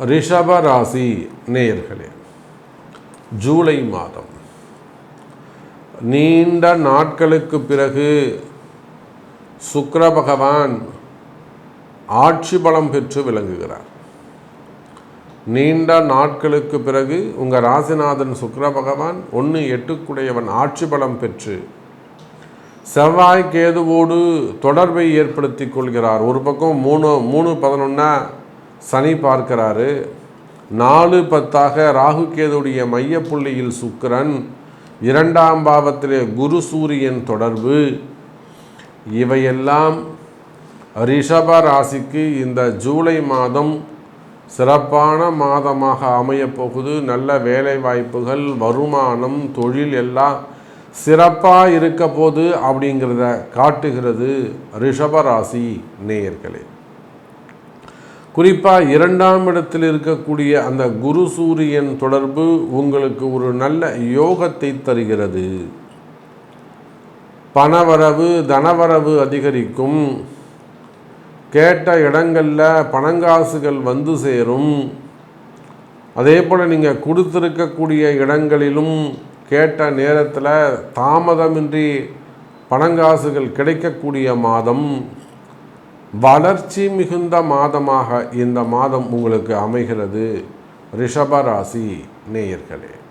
ரிஷப ராசி நேயர்களே, ஜூலை மாதம் நீண்ட நாட்களுக்கு பிறகு சுக்கிர பகவான் ஆட்சி பலம் பெற்று விளங்குகிறார். நீண்ட நாட்களுக்கு பிறகு உங்கள் ராசிநாதன் சுக்கிர பகவான் 1-8 ஆட்சி பலம் பெற்று செவ்வாய் கேதுவோடு தொடர்பை ஏற்படுத்தி கொள்கிறார். ஒரு பக்கம் 3-11 சனி பார்க்கிறாரு, 4-10 ராகு கேதுடைய மையப்புள்ளியில் சுக்கிரன், 2ஆம் பாவத்திலே குரு சூரியன் தொடர்பு. இவையெல்லாம் ரிஷப ராசிக்கு இந்த ஜூலை மாதம் சிறப்பான மாதமாக அமையப்போகுது. நல்ல வேலை வாய்ப்புகள், வருமானம், தொழில் எல்லாம் சிறப்பாக இருக்க போது அப்படிங்கிறத காட்டுகிறது ரிஷபராசி நேயர்களே. குறிப்பாக 2ஆம் இடத்தில் இருக்கக்கூடிய அந்த குரு சூரியன் தொடர்பு உங்களுக்கு ஒரு நல்ல யோகத்தை தருகிறது. பணவரவு, தனவரவு அதிகரிக்கும். கேட்ட இடங்களில் பணங்காசுகள் வந்து சேரும். அதே போல் நீங்கள் கொடுத்துருக்கக்கூடிய இடங்களிலும் கேட்ட நேரத்தில் தாமதமின்றி பணங்காசுகள் கிடைக்கக்கூடிய மாதம். வளர்ச்சி மிகுந்த மாதமாக இந்த மாதம் உங்களுக்கு அமைகிறது ரிஷபராசி நேயர்களே.